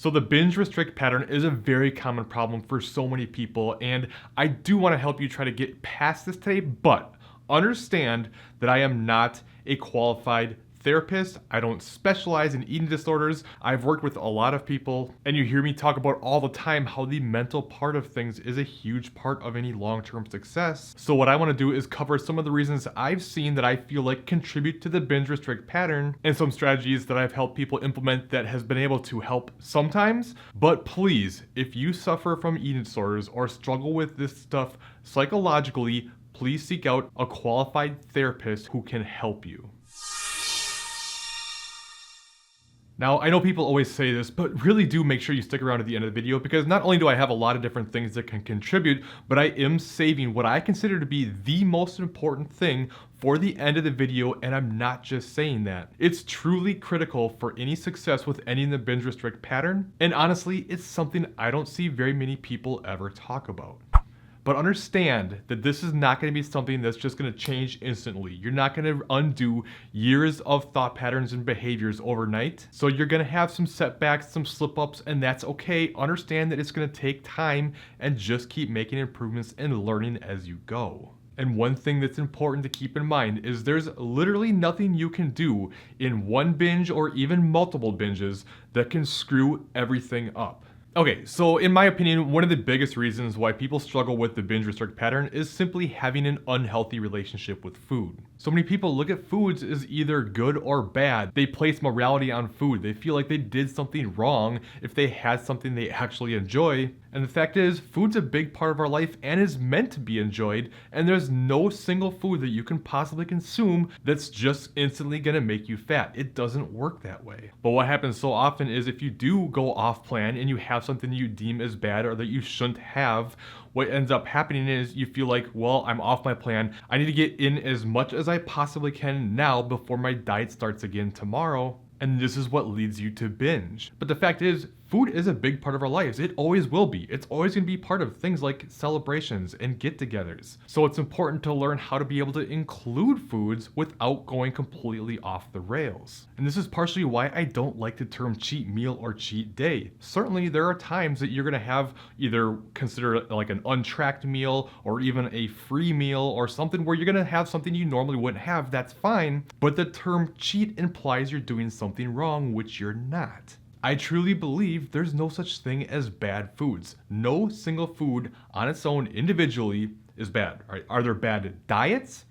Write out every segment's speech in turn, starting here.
So the binge restrict pattern is a very common problem for so many people, and I do want to help you try to get past this today, but understand that I am not a qualified therapist. I don't specialize in eating disorders. I've worked with a lot of people, and you hear me talk about all the time how the mental part of things is a huge part of any long-term success. So what I want to do is cover some of the reasons I've seen that I feel like contribute to the binge restrict pattern, and some strategies that I've helped people implement that has been able to help sometimes. But please, if you suffer from eating disorders or struggle with this stuff psychologically, please seek out a qualified therapist who can help you. Now, I know people always say this, but really do make sure you stick around to the end of the video, because not only do I have a lot of different things that can contribute, but I am saving what I consider to be the most important thing for the end of the video, and I'm not just saying that. It's truly critical for any success with ending the binge restrict pattern, and honestly, it's something I don't see very many people ever talk about. But understand that this is not going to be something that's just going to change instantly. You're not going to undo years of thought patterns and behaviors overnight. So you're going to have some setbacks, some slip-ups, and that's okay. Understand that it's going to take time, and just keep making improvements and learning as you go. And one thing that's important to keep in mind is there's literally nothing you can do in one binge or even multiple binges that can screw everything up. Okay, so in my opinion, one of the biggest reasons why people struggle with the binge restrict pattern is simply having an unhealthy relationship with food. So many people look at foods as either good or bad. They place morality on food. They feel like they did something wrong if they had something they actually enjoy. And the fact is, food's a big part of our life and is meant to be enjoyed, and there's no single food that you can possibly consume that's just instantly gonna make you fat. It doesn't work that way. But what happens so often is if you do go off plan and you have something you deem as bad or that you shouldn't have, what ends up happening is you feel like, well, I'm off my plan. I need to get in as much as I possibly can now before my diet starts again tomorrow. And this is what leads you to binge. But the fact is, food is a big part of our lives. It always will be. It's always going to be part of things like celebrations and get-togethers. So it's important to learn how to be able to include foods without going completely off the rails. And this is partially why I don't like the term cheat meal or cheat day. Certainly there are times that you're going to have either consider like an untracked meal or even a free meal or something where you're going to have something you normally wouldn't have. That's fine. But the term cheat implies you're doing something wrong, which you're not. I truly believe there's no such thing as bad foods. No single food on its own individually is bad. Right? Are there bad diets?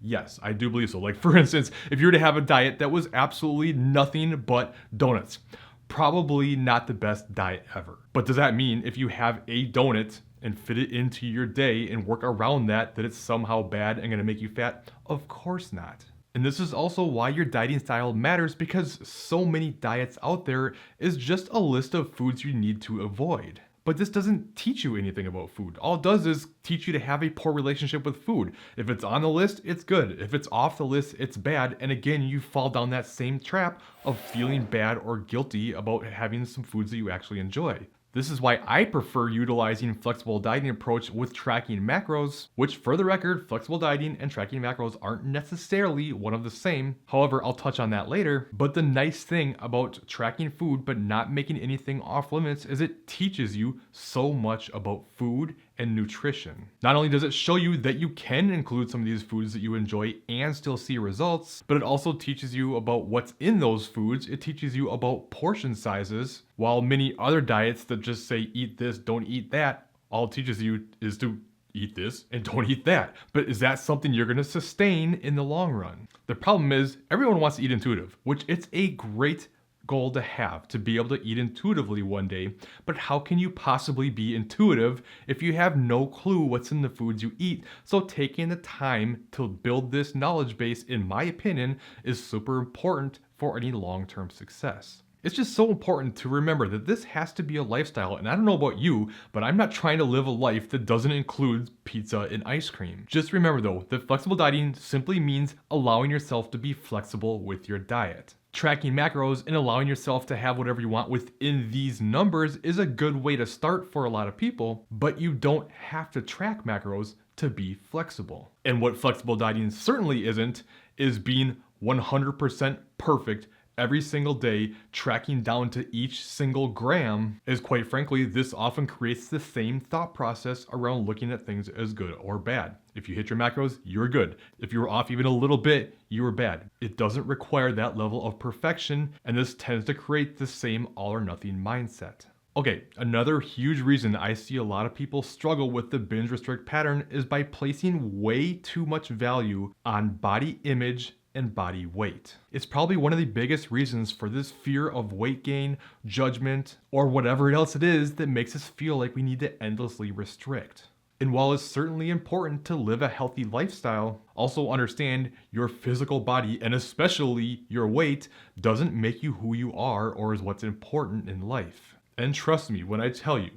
Yes, I do believe so. Like for instance, if you were to have a diet that was absolutely nothing but donuts, probably not the best diet ever. But does that mean if you have a donut and fit it into your day and work around that it's somehow bad and gonna make you fat? Of course not. And this is also why your dieting style matters, because so many diets out there is just a list of foods you need to avoid. But this doesn't teach you anything about food. All it does is teach you to have a poor relationship with food. If it's on the list, it's good. If it's off the list, it's bad. And again, you fall down that same trap of feeling bad or guilty about having some foods that you actually enjoy. This is why I prefer utilizing flexible dieting approach with tracking macros, which for the record, flexible dieting and tracking macros aren't necessarily one of the same. However, I'll touch on that later. But the nice thing about tracking food but not making anything off limits is it teaches you so much about food and nutrition. Not only does it show you that you can include some of these foods that you enjoy and still see results, but it also teaches you about what's in those foods. It teaches you about portion sizes, while many other diets that just say eat this, don't eat that, all it teaches you is to eat this and don't eat that. But is that something you're gonna sustain in the long run? The problem is everyone wants to eat intuitive, which it's a great goal to have, to be able to eat intuitively one day. But how can you possibly be intuitive if you have no clue what's in the foods you eat? So taking the time to build this knowledge base, in my opinion, is super important for any long-term success. It's just so important to remember that this has to be a lifestyle, and I don't know about you, but I'm not trying to live a life that doesn't include pizza and ice cream. Just remember though, that flexible dieting simply means allowing yourself to be flexible with your diet. Tracking macros and allowing yourself to have whatever you want within these numbers is a good way to start for a lot of people, but you don't have to track macros to be flexible. And what flexible dieting certainly isn't is being 100% perfect every single day, tracking down to each single gram, is quite frankly, this often creates the same thought process around looking at things as good or bad. If you hit your macros, you're good. If you were off even a little bit, you were bad. It doesn't require that level of perfection, and this tends to create the same all or nothing mindset. Okay, another huge reason I see a lot of people struggle with the binge restrict pattern is by placing way too much value on body image and body weight. It's probably one of the biggest reasons for this fear of weight gain, judgment, or whatever else it is that makes us feel like we need to endlessly restrict. And while it's certainly important to live a healthy lifestyle, also understand your physical body, and especially your weight, doesn't make you who you are or is what's important in life. And trust me when I tell you,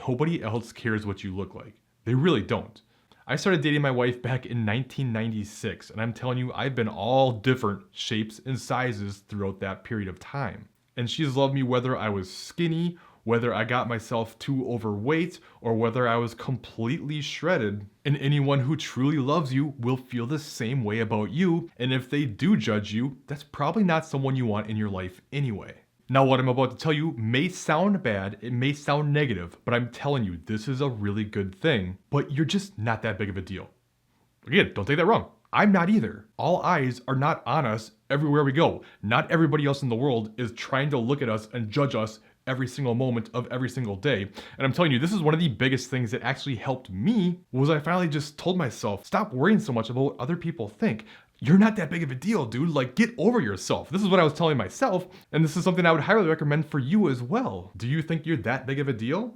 nobody else cares what you look like. They really don't. I started dating my wife back in 1996, and I'm telling you, I've been all different shapes and sizes throughout that period of time. And she's loved me whether I was skinny, whether I got myself too overweight, or whether I was completely shredded. And anyone who truly loves you will feel the same way about you, and if they do judge you, that's probably not someone you want in your life anyway. Now, what I'm about to tell you may sound bad, it may sound negative, but I'm telling you, this is a really good thing, but you're just not that big of a deal. Again, don't take that wrong. I'm not either. All eyes are not on us everywhere we go. Not everybody else in the world is trying to look at us and judge us every single moment of every single day. And I'm telling you, this is one of the biggest things that actually helped me was I finally just told myself, stop worrying so much about what other people think. You're not that big of a deal, dude. Like, get over yourself. This is what I was telling myself, and this is something I would highly recommend for you as well. Do you think you're that big of a deal?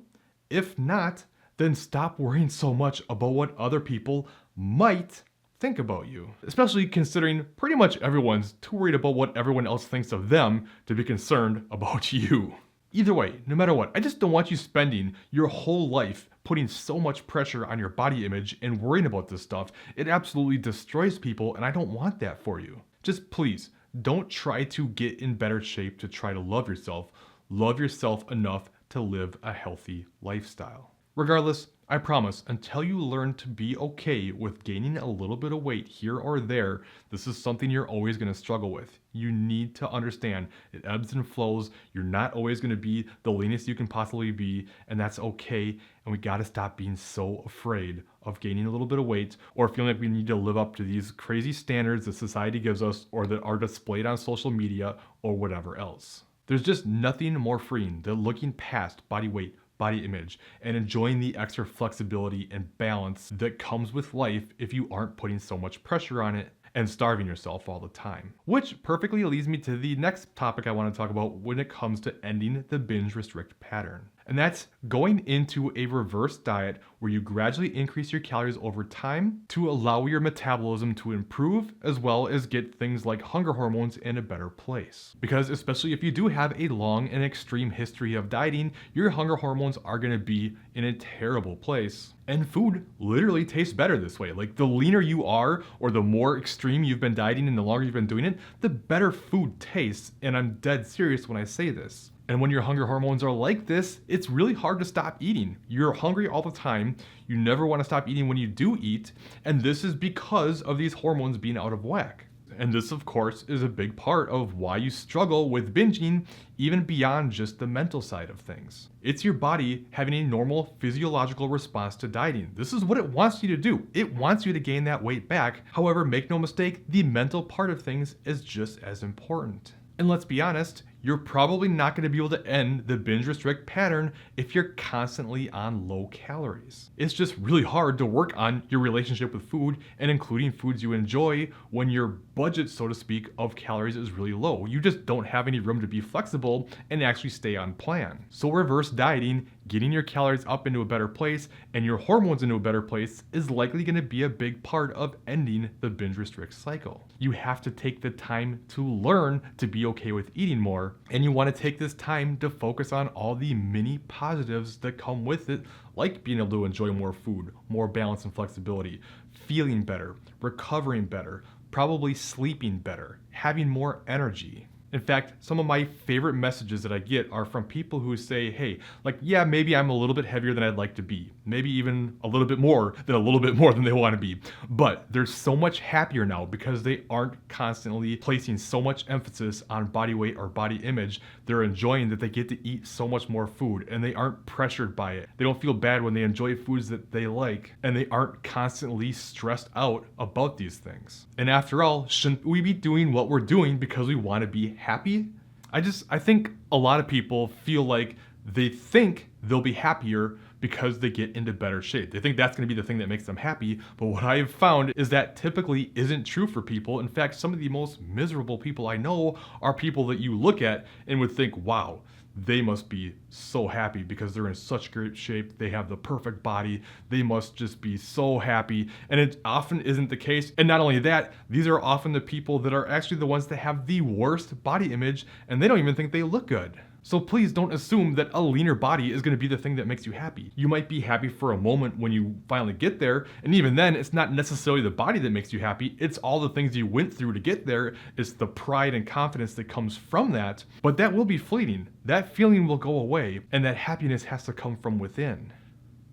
If not, then stop worrying so much about what other people might think about you. Especially considering pretty much everyone's too worried about what everyone else thinks of them to be concerned about you. Either way, no matter what, I just don't want you spending your whole life putting so much pressure on your body image and worrying about this stuff. It absolutely destroys people, and I don't want that for you. Just please, don't try to get in better shape to try to love yourself. Love yourself enough to live a healthy lifestyle. Regardless, I promise, until you learn to be okay with gaining a little bit of weight here or there, this is something you're always going to struggle with. You need to understand it ebbs and flows. You're not always going to be the leanest you can possibly be, and that's okay. And we got to stop being so afraid of gaining a little bit of weight or feeling like we need to live up to these crazy standards that society gives us or that are displayed on social media or whatever else. There's just nothing more freeing than looking past body weight, body image, and enjoying the extra flexibility and balance that comes with life if you aren't putting so much pressure on it and starving yourself all the time. Which perfectly leads me to the next topic I want to talk about when it comes to ending the binge restrict pattern. And that's going into a reverse diet where you gradually increase your calories over time to allow your metabolism to improve, as well as get things like hunger hormones in a better place. Because especially if you do have a long and extreme history of dieting, your hunger hormones are going to be in a terrible place. And food literally tastes better this way. Like, the leaner you are, or the more extreme you've been dieting and the longer you've been doing it, the better food tastes. And I'm dead serious when I say this. And when your hunger hormones are like this, it's really hard to stop eating. You're hungry all the time. You never want to stop eating when you do eat. And this is because of these hormones being out of whack. And this, of course, is a big part of why you struggle with binging, even beyond just the mental side of things. It's your body having a normal physiological response to dieting. This is what it wants you to do. It wants you to gain that weight back. However, make no mistake, the mental part of things is just as important. And let's be honest, you're probably not going to be able to end the binge restrict pattern if you're constantly on low calories. It's just really hard to work on your relationship with food and including foods you enjoy when your budget, so to speak, of calories is really low. You just don't have any room to be flexible and actually stay on plan. So reverse dieting, getting your calories up into a better place and your hormones into a better place is likely going to be a big part of ending the binge restrict cycle. You have to take the time to learn to be okay with eating more. And you want to take this time to focus on all the mini positives that come with it, like being able to enjoy more food, more balance and flexibility, feeling better, recovering better, probably sleeping better, having more energy. In fact, some of my favorite messages that I get are from people who say, hey, like, yeah, maybe I'm a little bit heavier than I'd like to be. Maybe even a little bit more than they want to be. But they're so much happier now because they aren't constantly placing so much emphasis on body weight or body image. They're enjoying that they get to eat so much more food and they aren't pressured by it. They don't feel bad when they enjoy foods that they like, and they aren't constantly stressed out about these things. And after all, shouldn't we be doing what we're doing because we want to be happy? I think a lot of people feel like they think they'll be happier because they get into better shape. They think that's going to be the thing that makes them happy, but what I have found is that typically isn't true for people. In fact, some of the most miserable people I know are people that you look at and would think, wow, they must be so happy because they're in such great shape. They have the perfect body. They must just be so happy. And it often isn't the case. And not only that, these are often the people that are actually the ones that have the worst body image, and they don't even think they look good. So please don't assume that a leaner body is going to be the thing that makes you happy. You might be happy for a moment when you finally get there, and even then, it's not necessarily the body that makes you happy. It's all the things you went through to get there. It's the pride and confidence that comes from that, but that will be fleeting. That feeling will go away, and that happiness has to come from within.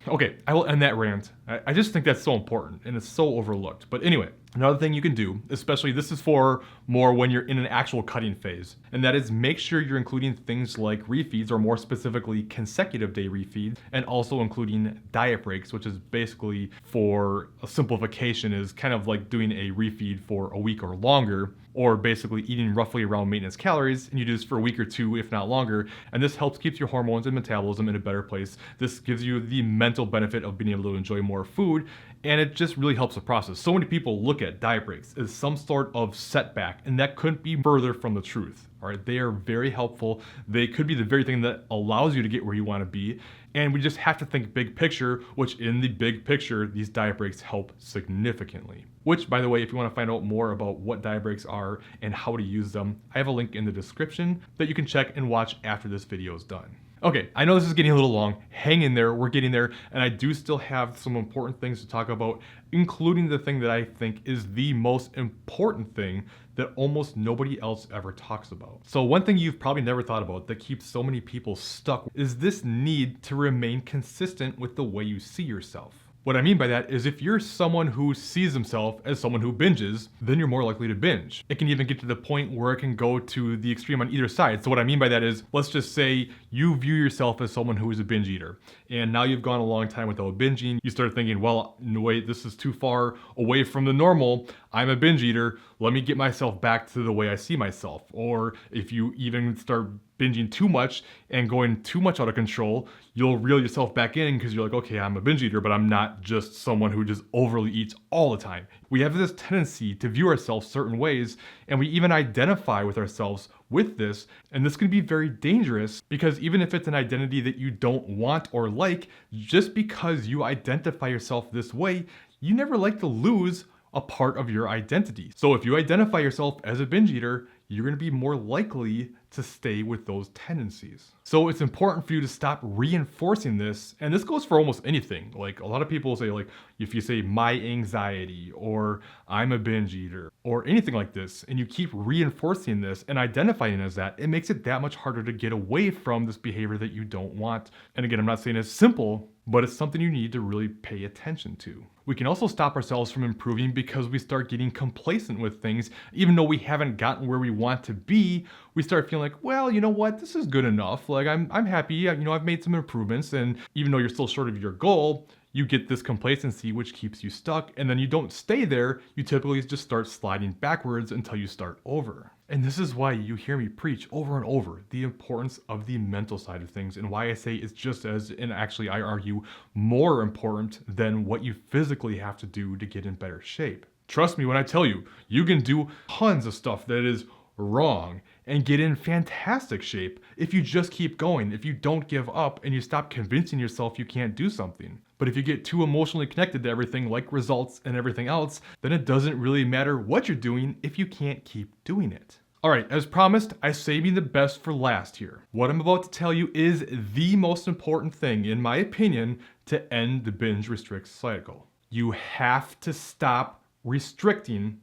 Okay, I will end that rant. I just think that's so important, and it's so overlooked. But anyway, another thing you can do, especially this is for more when you're in an actual cutting phase, and that is make sure you're including things like refeeds, or more specifically consecutive day refeeds, and also including diet breaks, which is basically, for a simplification, is kind of like doing a refeed for a week or longer, or basically eating roughly around maintenance calories, and you do this for a week or two, if not longer, and this helps keep your hormones and metabolism in a better place. This gives you the mental benefit of being able to enjoy more food, and it just really helps the process. So many people look at diet breaks as some sort of setback, and that couldn't be further from the truth. All right, they are very helpful. They could be the very thing that allows you to get where you want to be, and we just have to think big picture, which in the big picture, these diet breaks help significantly. Which, by the way, if you want to find out more about what diet breaks are and how to use them, I have a link in the description that you can check and watch after this video is done. Okay, I know this is getting a little long. Hang in there, we're getting there, and I do still have some important things to talk about, including the thing that I think is the most important thing that almost nobody else ever talks about. So one thing you've probably never thought about that keeps so many people stuck is this need to remain consistent with the way you see yourself. What I mean by that is if you're someone who sees himself as someone who binges, then you're more likely to binge. It can even get to the point where it can go to the extreme on either side. So what I mean by that is, let's just say you view yourself as someone who is a binge eater, and now you've gone a long time without binging. You start thinking, well, no, wait, this is too far away from the normal. I'm a binge eater. Let me get myself back to the way I see myself. Or if you even start binging too much and going too much out of control, you'll reel yourself back in because you're like, okay, I'm a binge eater, but I'm not just someone who just overly eats all the time. We have this tendency to view ourselves certain ways, and we even identify with ourselves with this, and this can be very dangerous because even if it's an identity that you don't want or like, just because you identify yourself this way, you never like to lose a part of your identity. So if you identify yourself as a binge eater, you're going to be more likely to stay with those tendencies. So it's important for you to stop reinforcing this, and this goes for almost anything. Like a lot of people say, like, if you say my anxiety or I'm a binge eater or anything like this, and you keep reinforcing this and identifying as that, it makes it that much harder to get away from this behavior that you don't want. And again, I'm not saying it's simple, but it's something you need to really pay attention to. We can also stop ourselves from improving because we start getting complacent with things. Even though we haven't gotten where we want to be, we start feeling like, well, you know what, this is good enough. Like I'm happy, I've made some improvements. And even though you're still short of your goal, you get this complacency which keeps you stuck, and then you don't stay there. You typically just start sliding backwards until you start over. And this is why you hear me preach over and over the importance of the mental side of things, and why I say it's just as, and actually I argue, more important than what you physically have to do to get in better shape. Trust me when I tell you, you can do tons of stuff that is wrong and get in fantastic shape if you just keep going, if you don't give up and you stop convincing yourself you can't do something. But if you get too emotionally connected to everything like results and everything else, then it doesn't really matter what you're doing if you can't keep doing it. Alright, as promised, I saved the best for last here. What I'm about to tell you is the most important thing, in my opinion, to end the binge restrict cycle. You have to stop restricting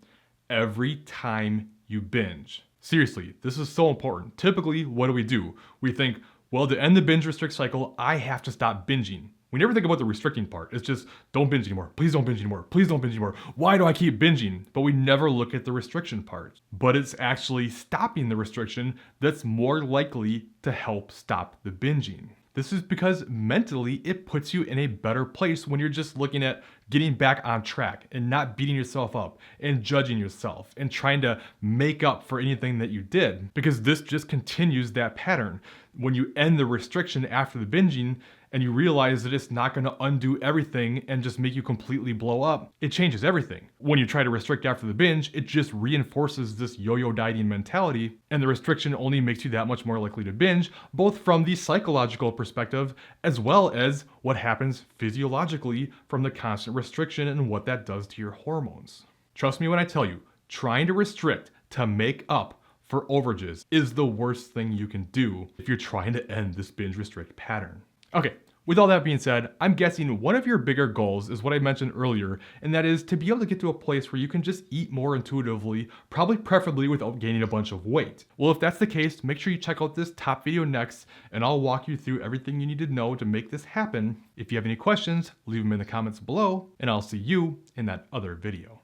every time you binge. Seriously, this is so important. Typically, what do? We think, well, to end the binge restrict cycle, I have to stop binging. We never think about the restricting part. It's just, don't binge anymore. Please don't binge anymore. Please don't binge anymore. Why do I keep binging? But we never look at the restriction part. But it's actually stopping the restriction that's more likely to help stop the binging. This is because mentally it puts you in a better place when you're just looking at getting back on track and not beating yourself up and judging yourself and trying to make up for anything that you did, because this just continues that pattern. When you end the restriction after the binging and you realize that it's not going to undo everything and just make you completely blow up, it changes everything. When you try to restrict after the binge, it just reinforces this yo-yo dieting mentality, and the restriction only makes you that much more likely to binge, both from the psychological perspective as well as what happens physiologically from the constant restriction and what that does to your hormones. Trust me when I tell you, trying to restrict to make up for overages is the worst thing you can do if you're trying to end this binge restrict pattern. Okay, with all that being said, I'm guessing one of your bigger goals is what I mentioned earlier, and that is to be able to get to a place where you can just eat more intuitively, probably preferably without gaining a bunch of weight. Well, if that's the case, make sure you check out this top video next, and I'll walk you through everything you need to know to make this happen. If you have any questions, leave them in the comments below, and I'll see you in that other video.